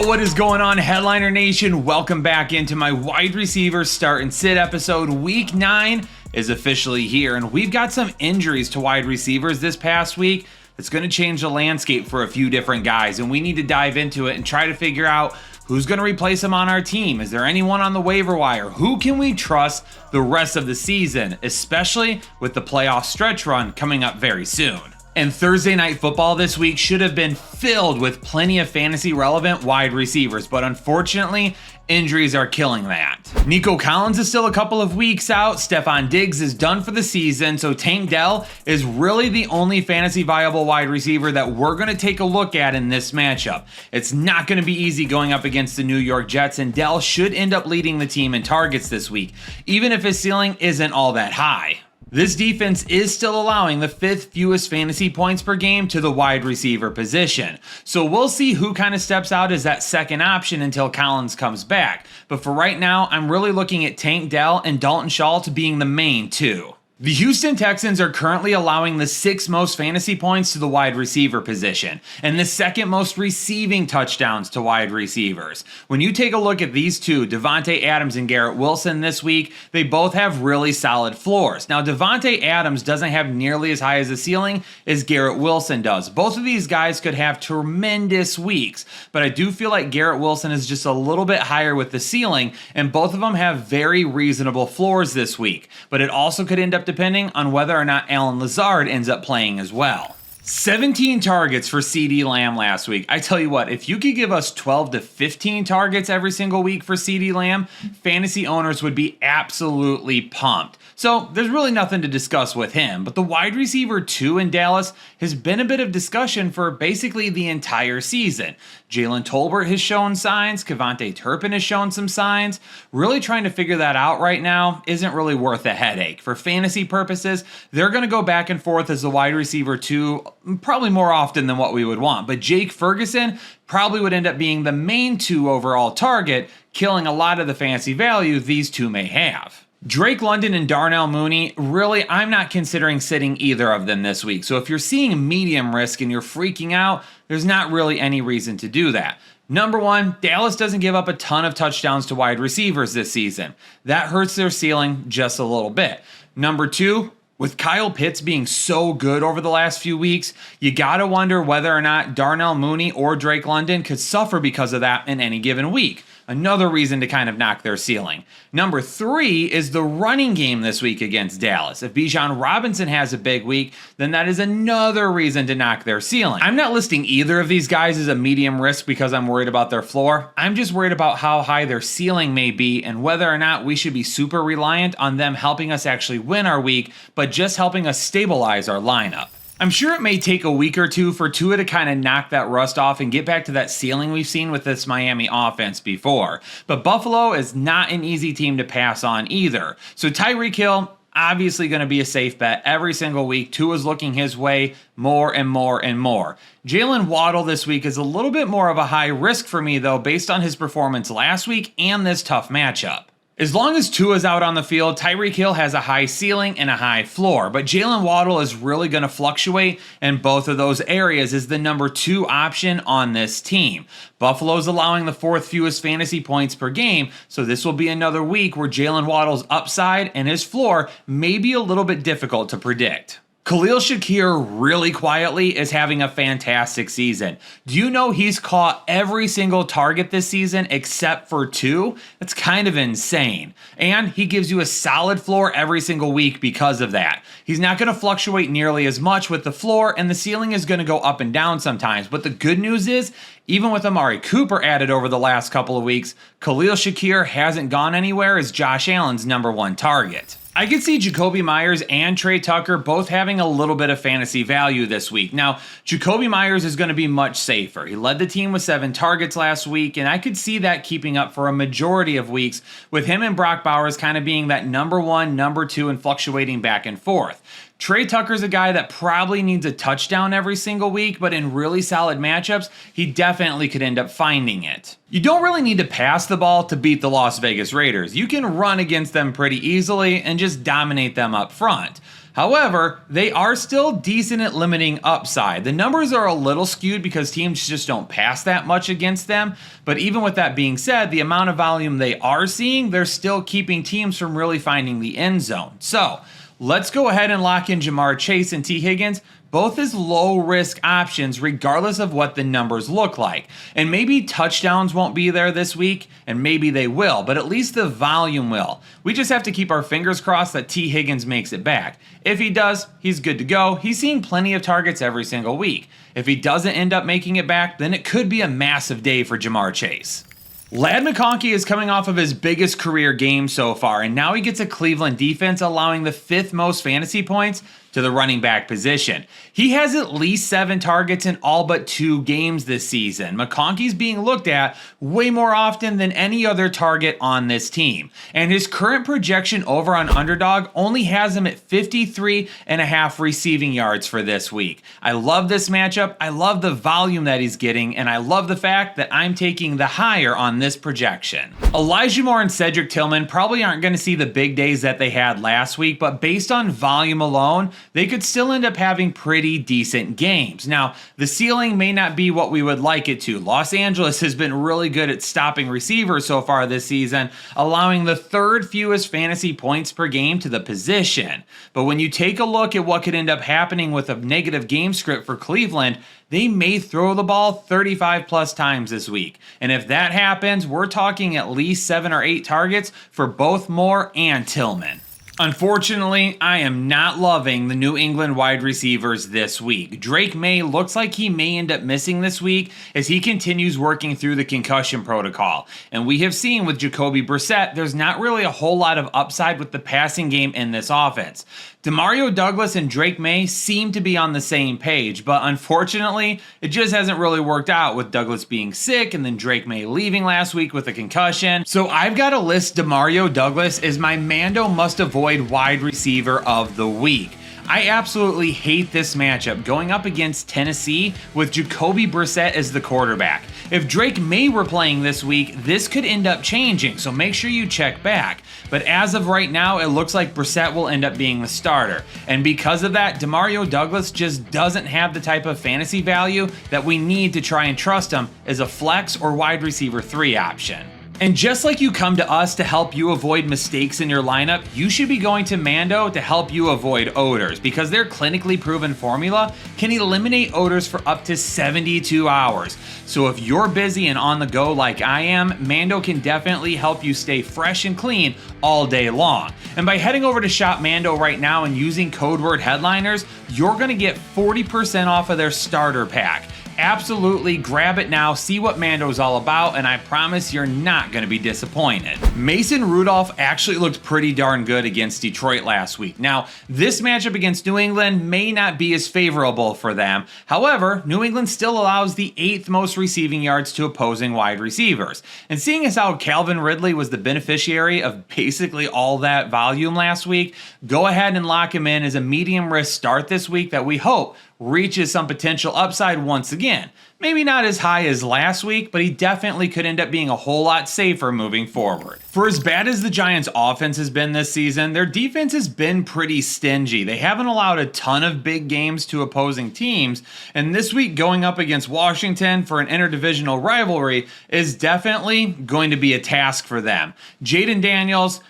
What is going on, Headliner Nation? Welcome back into my wide receiver start and sit episode. Week 9 is officially here, and we've got some injuries to wide receivers this past week that's going to change the landscape for a few different guys, and we need to dive into it and try to figure out who's going to replace him on our team. Is there anyone on the waiver wire? Who can we trust the rest of the season, especially with the playoff stretch run coming up very soon? And Thursday Night Football this week should have been filled with plenty of fantasy relevant wide receivers, but unfortunately, injuries are killing that. Nico Collins is still a couple of weeks out. Stefon Diggs is done for the season, so Tank Dell is really the only fantasy viable wide receiver that we're going to take a look at in this matchup. It's not going to be easy going up against the New York Jets, and Dell should end up leading the team in targets this week, even if his ceiling isn't all that high. This defense is still allowing the 5th fewest fantasy points per game to the wide receiver position. So we'll see who kind of steps out as that second option until Collins comes back. But for right now, I'm really looking at Tank Dell and Dalton Schultz being the main two. The Houston Texans are currently allowing the 6th most fantasy points to the wide receiver position and the 2nd most receiving touchdowns to wide receivers. When you take a look at these two, Davante Adams and Garrett Wilson this week, they both have really solid floors. Now, Davante Adams doesn't have nearly as high as a ceiling as Garrett Wilson does. Both of these guys could have tremendous weeks, but I do feel like Garrett Wilson is just a little bit higher with the ceiling, and both of them have very reasonable floors this week. But it also could end up depending on whether or not Allen Lazard ends up playing as well. 17 targets for CeeDee Lamb last week. I tell you what, if you could give us 12 to 15 targets every single week for CeeDee Lamb, fantasy owners would be absolutely pumped. So there's really nothing to discuss with him, but the wide receiver 2 in Dallas has been a bit of discussion for basically the entire season. Jalen Tolbert has shown signs, KaVontae Turpin has shown some signs. Really trying to figure that out right now isn't really worth a headache. For fantasy purposes, they're going to go back and forth as the wide receiver 2 probably more often than what we would want, but Jake Ferguson probably would end up being the main 2 overall target, killing a lot of the fantasy value these two may have. Drake London and Darnell Mooney, really, I'm not considering sitting either of them this week. So if you're seeing medium risk and you're freaking out, there's not really any reason to do that. Number 1, Dallas doesn't give up a ton of touchdowns to wide receivers this season. That hurts their ceiling just a little bit. Number 2, with Kyle Pitts being so good over the last few weeks, you gotta wonder whether or not Darnell Mooney or Drake London could suffer because of that in any given week. Another reason to kind of knock their ceiling. Number 3 is the running game this week against Dallas. If Bijan Robinson has a big week, then that is another reason to knock their ceiling. I'm not listing either of these guys as a medium risk because I'm worried about their floor. I'm just worried about how high their ceiling may be and whether or not we should be super reliant on them helping us actually win our week, but just helping us stabilize our lineup. I'm sure it may take a week or two for Tua to kind of knock that rust off and get back to that ceiling we've seen with this Miami offense before. But Buffalo is not an easy team to pass on either. So Tyreek Hill, obviously going to be a safe bet every single week. Tua's looking his way more and more and more. Jalen Waddle this week is a little bit more of a high risk for me though, based on his performance last week and this tough matchup. As long as Tua's out on the field, Tyreek Hill has a high ceiling and a high floor, but Jalen Waddle is really going to fluctuate in both of those areas as the number 2 option on this team. Buffalo's allowing the 4th fewest fantasy points per game, so this will be another week where Jalen Waddle's upside and his floor may be a little bit difficult to predict. Khalil Shakir really quietly is having a fantastic season. Do you know he's caught every single target this season except for 2? That's kind of insane. And he gives you a solid floor every single week because of that. He's not going to fluctuate nearly as much with the floor, and the ceiling is going to go up and down sometimes. But the good news is, even with Amari Cooper added over the last couple of weeks, Khalil Shakir hasn't gone anywhere as Josh Allen's number 1 target. I could see Jakobi Meyers and Trey Tucker both having a little bit of fantasy value this week. Now, Jakobi Meyers is going to be much safer. He led the team with 7 targets last week, and I could see that keeping up for a majority of weeks, with him and Brock Bowers kind of being that number 1, number 2, and fluctuating back and forth. Trey Tucker's a guy that probably needs a touchdown every single week, but in really solid matchups, he definitely could end up finding it. You don't really need to pass the ball to beat the Las Vegas Raiders. You can run against them pretty easily and just dominate them up front. However, they are still decent at limiting upside. The numbers are a little skewed because teams just don't pass that much against them. But even with that being said, the amount of volume they are seeing, they're still keeping teams from really finding the end zone. So let's go ahead and lock in Ja'Marr Chase and T. Higgins, both as low-risk options regardless of what the numbers look like. And maybe touchdowns won't be there this week, and maybe they will, but at least the volume will. We just have to keep our fingers crossed that T. Higgins makes it back. If he does, he's good to go. He's seeing plenty of targets every single week. If he doesn't end up making it back, then it could be a massive day for Ja'Marr Chase. Ladd McConkey is coming off of his biggest career game so far, and now he gets a Cleveland defense allowing the 5th most fantasy points to the running back position. He has at least 7 targets in all but 2 games this season. McConkey's being looked at way more often than any other target on this team. And his current projection over on Underdog only has him at 53.5 receiving yards for this week. I love this matchup. I love the volume that he's getting, and I love the fact that I'm taking the higher on this projection. Elijah Moore and Cedric Tillman probably aren't going to see the big days that they had last week, but based on volume alone, they could still end up having pretty decent games. Now, the ceiling may not be what we would like it to. Los Angeles has been really good at stopping receivers so far this season, allowing the 3rd fewest fantasy points per game to the position. But when you take a look at what could end up happening with a negative game script for Cleveland, they may throw the ball 35 plus times this week. And if that happens, we're talking at least 7 or 8 targets for both Moore and Tillman. Unfortunately, I am not loving the New England wide receivers this week. Drake May looks like he may end up missing this week as he continues working through the concussion protocol. And we have seen with Jacoby Brissett, there's not really a whole lot of upside with the passing game in this offense. Demario Douglas and Drake May seem to be on the same page, but unfortunately, it just hasn't really worked out with Douglas being sick and then Drake May leaving last week with a concussion. So I've got to list Demario Douglas as my Mando must-avoid wide receiver of the week. I absolutely hate this matchup going up against Tennessee with Jacoby Brissett as the quarterback. If Drake May were playing this week, this could end up changing, so make sure you check back. But as of right now, it looks like Brissett will end up being the starter. And because of that, Demario Douglas just doesn't have the type of fantasy value that we need to try and trust him as a flex or wide receiver 3 option. And just like you come to us to help you avoid mistakes in your lineup, you should be going to Mando to help you avoid odors, because their clinically proven formula can eliminate odors for up to 72 hours. So if you're busy and on the go like I am, Mando can definitely help you stay fresh and clean all day long. And by heading over to Shop Mando right now and using code word headliners, you're going to get 40% off of their starter pack. Absolutely grab it now, see what Mando's all about, and I promise you're not going to be disappointed. Mason Rudolph actually looked pretty darn good against Detroit last week. Now, this matchup against New England may not be as favorable for them. However, New England still allows the 8th most receiving yards to opposing wide receivers. And seeing as how Calvin Ridley was the beneficiary of basically all that volume last week, go ahead and lock him in as a medium risk start this week that we hope reaches some potential upside once again. Maybe not as high as last week, but he definitely could end up being a whole lot safer moving forward. For as bad as the Giants' offense has been this season, their defense has been pretty stingy. They haven't allowed a ton of big games to opposing teams, and this week going up against Washington for an interdivisional rivalry is definitely going to be a task for them. Jaden Daniels,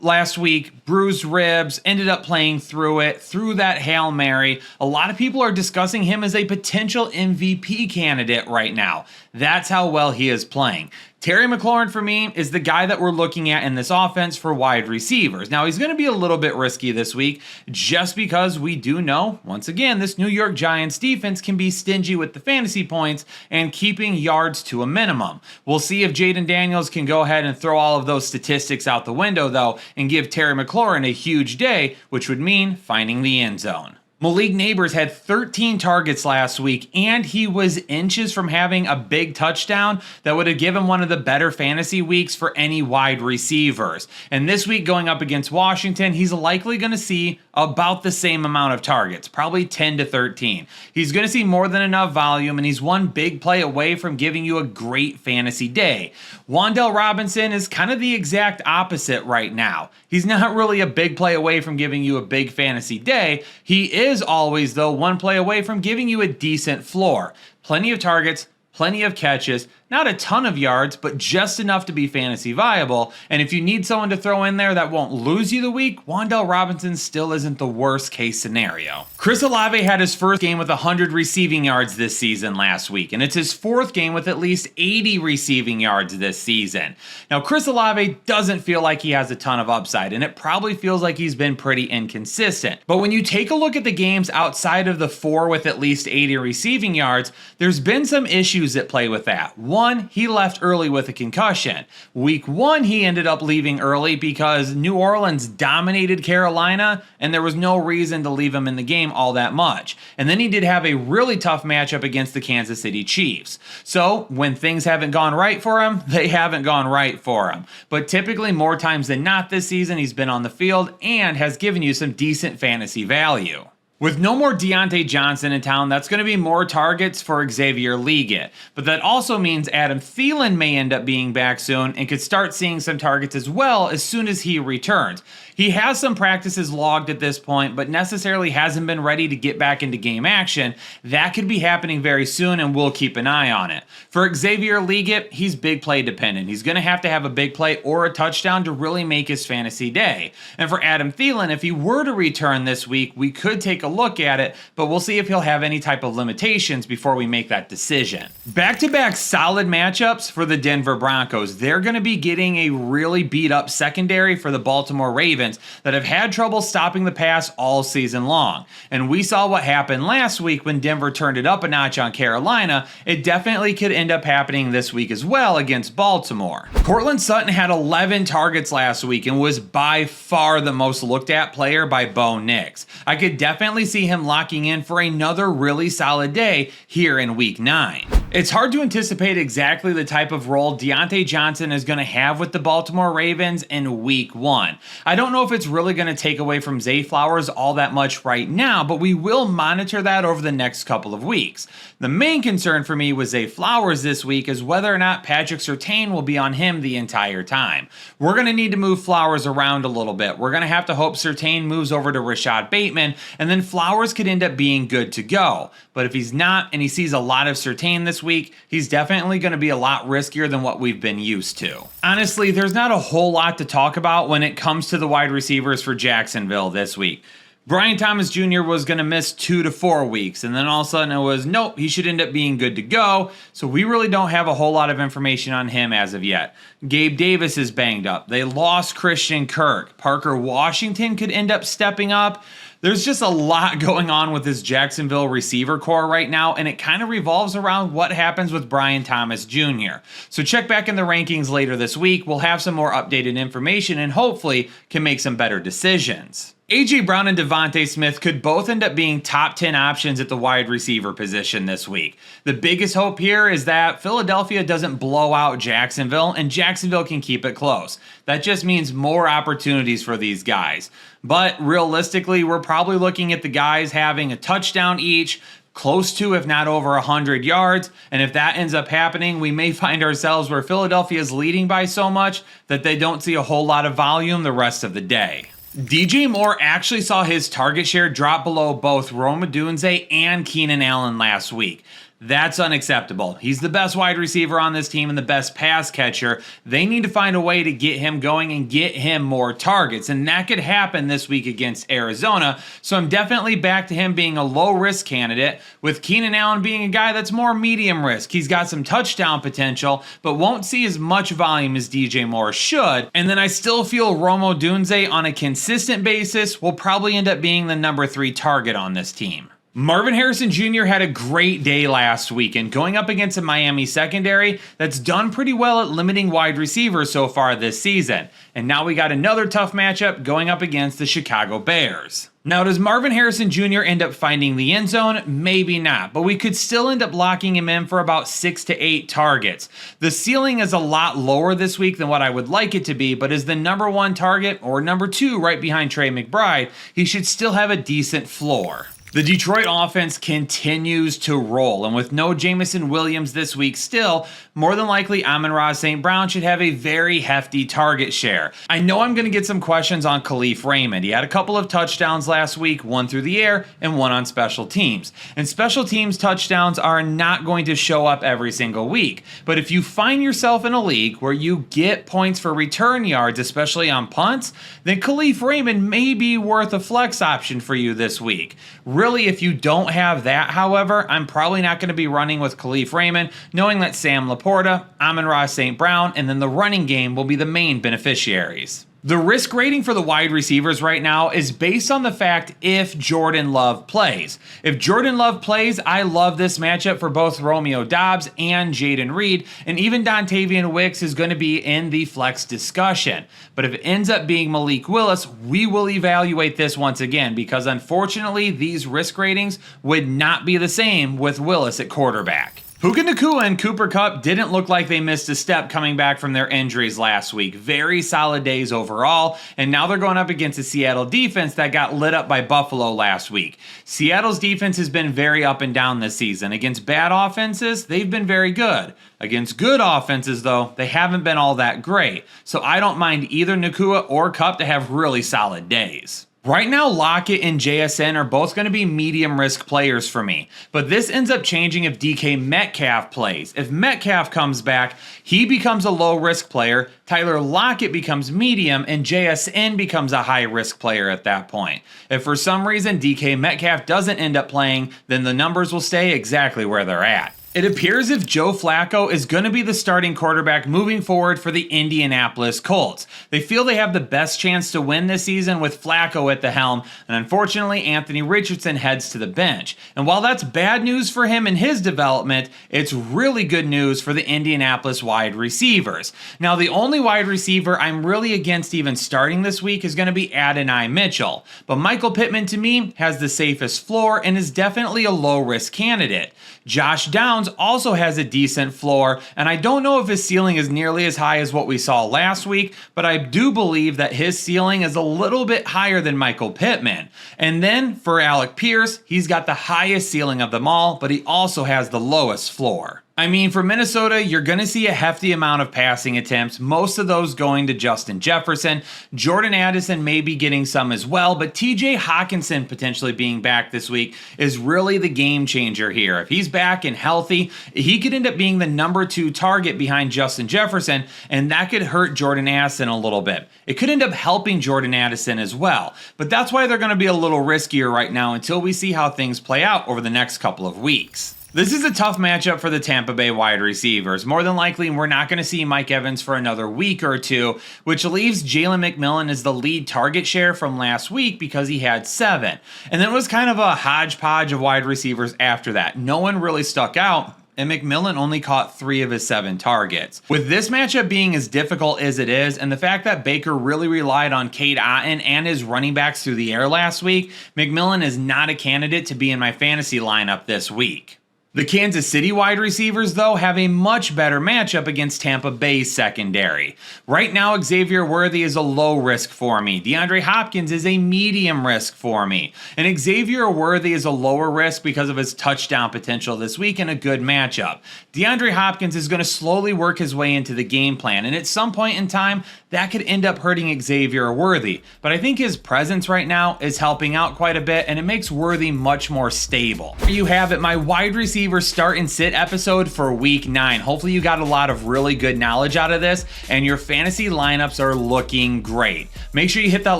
last week, bruised ribs, ended up playing through it, through that Hail Mary. A lot of people are discussing him as a potential MVP candidate right now. That's how well he is playing. Terry McLaurin, for me, is the guy that we're looking at in this offense for wide receivers. Now, he's going to be a little bit risky this week just because we do know, once again, this New York Giants defense can be stingy with the fantasy points and keeping yards to a minimum. We'll see if Jaden Daniels can go ahead and throw all of those statistics out the window, though, and give Terry McLaurin a huge day, which would mean finding the end zone. Malik Nabers had 13 targets last week, and he was inches from having a big touchdown that would have given one of the better fantasy weeks for any wide receivers. And this week going up against Washington, he's likely going to see about the same amount of targets, probably 10 to 13. He's going to see more than enough volume, and he's one big play away from giving you a great fantasy day. Wan'Dale Robinson is kind of the exact opposite right now. He's not really a big play away from giving you a big fantasy day. He is always, though, one play away from giving you a decent floor. Plenty of targets, plenty of catches, not a ton of yards, but just enough to be fantasy viable. And if you need someone to throw in there that won't lose you the week, Wan'Dale Robinson still isn't the worst case scenario. Chris Olave had his first game with 100 receiving yards this season last week, and it's his fourth game with at least 80 receiving yards this season. Now, Chris Olave doesn't feel like he has a ton of upside, and it probably feels like he's been pretty inconsistent. But when you take a look at the games outside of the 4 with at least 80 receiving yards, there's been some issues at play with that. One, he left early with a concussion. Week 1, he ended up leaving early because New Orleans dominated Carolina, and there was no reason to leave him in the game all that much. And then he did have a really tough matchup against the Kansas City Chiefs. So when things haven't gone right for him, they haven't gone right for him. But typically, more times than not this season, he's been on the field and has given you some decent fantasy value. With no more Diontae Johnson in town, that's going to be more targets for Xavier Legette. But that also means Adam Thielen may end up being back soon and could start seeing some targets as well as soon as he returns. He has some practices logged at this point, but necessarily hasn't been ready to get back into game action. That could be happening very soon, and we'll keep an eye on it. For Xavier Legette, he's big play dependent. He's going to have a big play or a touchdown to really make his fantasy day. And for Adam Thielen, if he were to return this week, we could take a look at it, but we'll see if he'll have any type of limitations before we make that decision. Back-to-back solid matchups for the Denver Broncos. They're going to be getting a really beat-up secondary for the Baltimore Ravens that have had trouble stopping the pass all season long. And we saw what happened last week when Denver turned it up a notch on Carolina. It definitely could end up happening this week as well against Baltimore. Courtland Sutton had 11 targets last week and was by far the most looked at player by Bo Nix. I could definitely see him locking in for another really solid day here in week 9. It's hard to anticipate exactly the type of role Diontae Johnson is going to have with the Baltimore Ravens in week 1. I don't know if it's really going to take away from Zay Flowers all that much right now, but we will monitor that over the next couple of weeks. The main concern for me with Zay Flowers this week is whether or not Patrick Surtain will be on him the entire time. We're going to need to move Flowers around a little bit. We're going to have to hope Surtain moves over to Rashad Bateman, and then Flowers could end up being good to go. But if he's not, and he sees a lot of Surtain this week, he's definitely going to be a lot riskier than what we've been used to. Honestly, there's not a whole lot to talk about when it comes to the wide receivers for Jacksonville this week. Brian Thomas Jr. was going to miss 2 to 4 weeks, and then all of a sudden it was, nope, he should end up being good to go, so we really don't have a whole lot of information on him as of yet. Gabe Davis is banged up. They lost Christian Kirk. Parker Washington could end up stepping up. There's just a lot going on with this Jacksonville receiver core right now, and it kind of revolves around what happens with Brian Thomas Jr. So check back in the rankings later this week. We'll have some more updated information and hopefully can make some better decisions. A.J. Brown and Devontae Smith could both end up being top 10 options at the wide receiver position this week. The biggest hope here is that Philadelphia doesn't blow out Jacksonville and Jacksonville can keep it close. That just means more opportunities for these guys. But realistically, we're probably looking at the guys having a touchdown each, close to, if not over 100 yards. And if that ends up happening, we may find ourselves where Philadelphia is leading by so much that they don't see a whole lot of volume the rest of the day. DJ Moore actually saw his target share drop below both Rome Odunze and Keenan Allen last week. That's unacceptable. He's the best wide receiver on this team and the best pass catcher. They need to find a way to get him going and get him more targets, and that could happen this week against Arizona. So I'm definitely back to him being a low-risk candidate, with Keenan Allen being a guy that's more medium risk. He's got some touchdown potential, but won't see as much volume as DJ Moore should. And then I still feel Rome Odunze on a consistent basis will probably end up being the number 3 target on this team. Marvin Harrison Jr. had a great day last weekend, going up against a Miami secondary that's done pretty well at limiting wide receivers so far this season. And now we got another tough matchup going up against the Chicago Bears. Now, does Marvin Harrison Jr. end up finding the end zone? Maybe not, but we could still end up locking him in for about 6 to 8 targets. The ceiling is a lot lower this week than what I would like it to be, but as the number 1 target or number 2 right behind Trey McBride, he should still have a decent floor. The Detroit offense continues to roll, and with no Jameson Williams this week still, more than likely Amon-Ra St. Brown should have a very hefty target share. I know I'm going to get some questions on Kalif Raymond. He had a couple of touchdowns last week, one through the air and one on special teams. And special teams touchdowns are not going to show up every single week. But if you find yourself in a league where you get points for return yards, especially on punts, then Kalif Raymond may be worth a flex option for you this week. Really, if you don't have that, however, I'm probably not going to be running with Kalif Raymond, knowing that Sam Laporta, Amon-Ra St. Brown, and then the running game will be the main beneficiaries. The risk rating for the wide receivers right now is based on the fact if Jordan Love plays. If Jordan Love plays, I love this matchup for both Romeo Doubs and Jayden Reed, and even Dontavian Wicks is going to be in the flex discussion. But if it ends up being Malik Willis, we will evaluate this once again, because unfortunately these risk ratings would not be the same with Willis at quarterback. Puka Nacua and Cooper Kupp didn't look like they missed a step coming back from their injuries last week. Very solid days overall, and now they're going up against a Seattle defense that got lit up by Buffalo last week. Seattle's defense has been very up and down this season. Against bad offenses, they've been very good. Against good offenses, though, they haven't been all that great. So I don't mind either Nacua or Kupp to have really solid days. Right now, Lockett and JSN are both going to be medium risk players for me, but this ends up changing if DK Metcalf plays. If Metcalf comes back, he becomes a low risk player, Tyler Lockett becomes medium, and JSN becomes a high risk player at that point. If for some reason DK Metcalf doesn't end up playing, then the numbers will stay exactly where they're at. It appears if Joe Flacco is going to be the starting quarterback moving forward for the Indianapolis Colts. They feel they have the best chance to win this season with Flacco at the helm, and unfortunately Anthony Richardson heads to the bench. And while that's bad news for him and his development, it's really good news for the Indianapolis wide receivers. Now, the only wide receiver I'm really against even starting this week is going to be Adonai Mitchell. But Michael Pittman, to me, has the safest floor and is definitely a low-risk candidate. Josh Downs also has a decent floor, and I don't know if his ceiling is nearly as high as what we saw last week, but I do believe that his ceiling is a little bit higher than Michael Pittman. And then for Alec Pierce, he's got the highest ceiling of them all, but he also has the lowest floor. I mean, for Minnesota, you're going to see a hefty amount of passing attempts, most of those going to Justin Jefferson. Jordan Addison may be getting some as well, but TJ Hawkinson potentially being back this week is really the game changer here. If he's back and healthy, he could end up being the number 2 target behind Justin Jefferson, and that could hurt Jordan Addison a little bit. It could end up helping Jordan Addison as well, but that's why they're going to be a little riskier right now until we see how things play out over the next couple of weeks. This is a tough matchup for the Tampa Bay wide receivers. More than likely, we're not going to see Mike Evans for another week or two, which leaves Jalen McMillan as the lead target share from last week because he had 7. And then it was kind of a hodgepodge of wide receivers after that. No one really stuck out, and McMillan only caught 3 of his 7 targets. With this matchup being as difficult as it is, and the fact that Baker really relied on Cade Otton and his running backs through the air last week, McMillan is not a candidate to be in my fantasy lineup this week. The Kansas City wide receivers, though, have a much better matchup against Tampa Bay's secondary. Right now, Xavier Worthy is a low risk for me. DeAndre Hopkins is a medium risk for me. And Xavier Worthy is a lower risk because of his touchdown potential this week and a good matchup. DeAndre Hopkins is going to slowly work his way into the game plan, and at some point in time, that could end up hurting Xavier Worthy. But I think his presence right now is helping out quite a bit, and it makes Worthy much more stable. There you have it, my wide receiver start and sit episode for week 9. Hopefully you got a lot of really good knowledge out of this, and your fantasy lineups are looking great. Make sure you hit that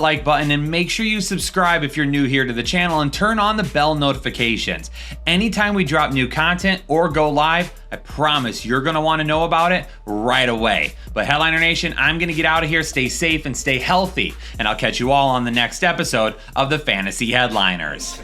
like button, and make sure you subscribe if you're new here to the channel, and turn on the bell notifications. Anytime we drop new content or go live, I promise you're going to want to know about it right away. But Headliner Nation, I'm going to get out of here. Stay safe and stay healthy, and I'll catch you all on the next episode of the Fantasy Headliners.